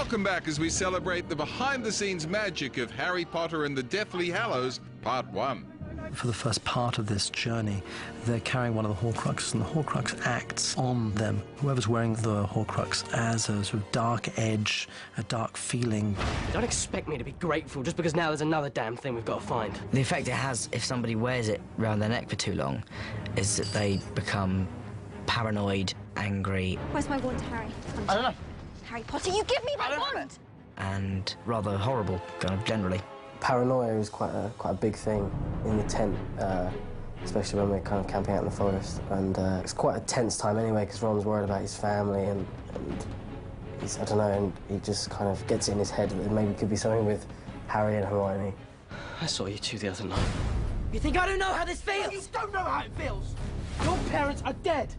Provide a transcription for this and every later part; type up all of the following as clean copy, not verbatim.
Welcome back as we celebrate the behind-the-scenes magic of Harry Potter and the Deathly Hallows, Part 1. For the first part of this journey, they're carrying one of the Horcruxes, and the Horcrux acts on them. Whoever's wearing the Horcrux has a sort of dark edge, a dark feeling. Don't expect me to be grateful just because now there's another damn thing we've got to find. The effect it has if somebody wears it around their neck for too long is that they become paranoid, angry. Where's my wand, Harry? I don't know. Harry Potter, you give me my wand! And rather horrible, kind of generally. Paranoia is quite a big thing in the tent, especially when we're kind of camping out in the forest. And it's quite a tense time anyway, because Ron's worried about his family, and he's, I don't know, and he just kind of gets it in his head that there maybe could be something with Harry and Hermione. I saw you two the other night. You think I don't know how this feels? You don't know how it feels! Your parents are dead!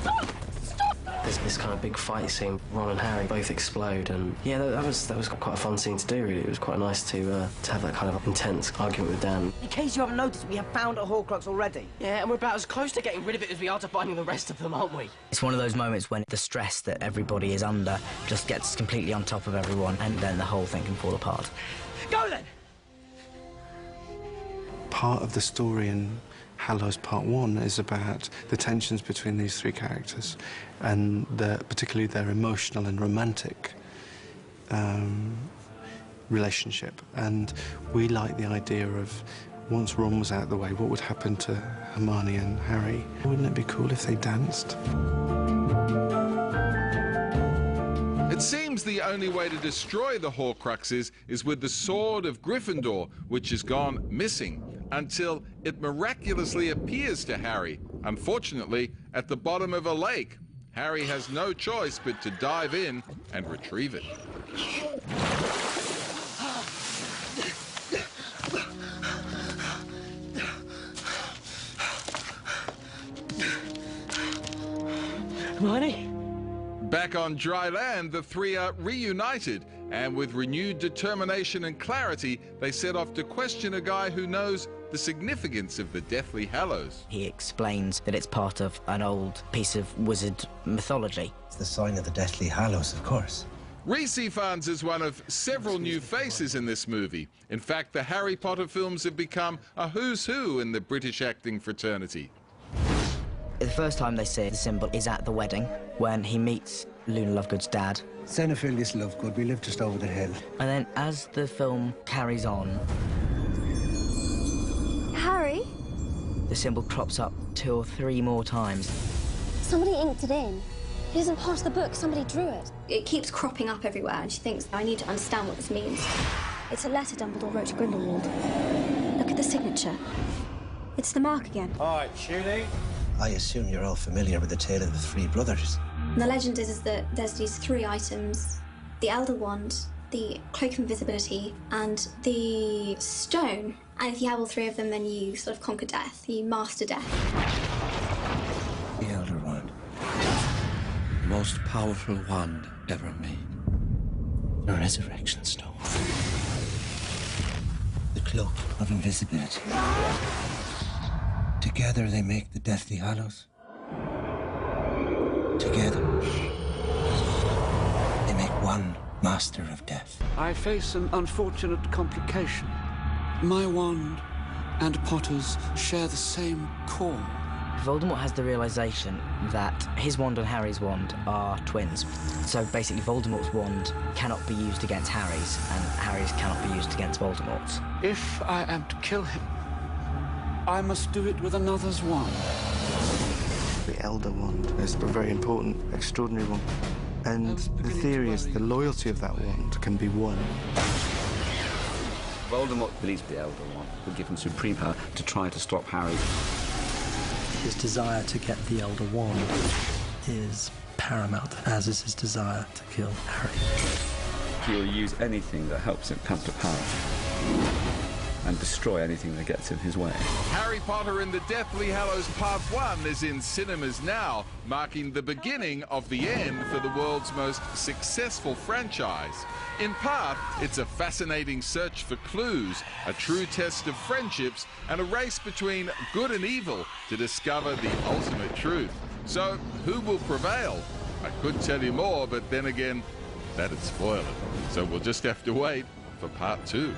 Stop! Stop! There's this kind of big fight scene. Ron and Harry both explode, and yeah, that was quite a fun scene to do. Really, it was quite nice to have that kind of intense argument with Dan. In case you haven't noticed, we have found a Horcrux already. Yeah, and we're about as close to getting rid of it as we are to finding the rest of them, aren't we? It's one of those moments when the stress that everybody is under just gets completely on top of everyone, and then the whole thing can fall apart. Go then! Part of the story in Hallows Part 1 is about the tensions between these three characters, and particularly their emotional and romantic relationship. And we like the idea of, once Ron was out of the way, what would happen to Hermione and Harry? Wouldn't it be cool if they danced? It seems the only way to destroy the Horcruxes is with the Sword of Gryffindor, which has gone missing, until it miraculously appears to Harry, unfortunately, at the bottom of a lake. Harry has no choice but to dive in and retrieve it. Hermione? Back on dry land, the three are reunited, and with renewed determination and clarity, they set off to question a guy who knows the significance of the Deathly Hallows. He explains that it's part of an old piece of wizard mythology. It's the sign of the Deathly Hallows, of course. Rhys Ifans is one of several new faces in this movie. In fact, the Harry Potter films have become a who's who in the British acting fraternity. The first time they see the symbol is at the wedding, when he meets Luna Lovegood's dad. Xenophilius Lovegood, we live just over the hill. And then as the film carries on, Harry? the symbol crops up 2 or 3 more times. Somebody inked it in. It isn't part of the book, somebody drew it. It keeps cropping up everywhere, and she thinks, I need to understand what this means. It's a letter Dumbledore wrote to Grindelwald. Look at the signature. It's the mark again. All right, shooting. I assume you're all familiar with the tale of the 3 brothers. And the legend is that there's these 3 items: the Elder Wand, the Cloak of Invisibility, and the Stone. And if you have all 3 of them, then you sort of conquer death. You master death. The Elder Wand. The most powerful wand ever made. The Resurrection Stone. The Cloak of Invisibility. Together they make the Deathly Hallows. Together they make one Master of Death. I face an unfortunate complication. My wand and Potter's share the same core. Voldemort has the realization that his wand and Harry's wand are twins. So basically Voldemort's wand cannot be used against Harry's, and Harry's cannot be used against Voldemort's. If I am to kill him, I must do it with another's wand. The Elder Wand is a very important, extraordinary one. And the theory is the loyalty of that wand can be won. Voldemort believes the Elder Wand will give him supreme power to try to stop Harry. His desire to get the Elder Wand is paramount, as is his desire to kill Harry. He'll use anything that helps him come to power, and destroy anything that gets in his way. Harry Potter and the Deathly Hallows Part 1 is in cinemas now, marking the beginning of the end for the world's most successful franchise. In part, it's a fascinating search for clues, a true test of friendships, and a race between good and evil to discover the ultimate truth. So, who will prevail? I could tell you more, but then again, That'd spoil it. So we'll just have to wait for part 2.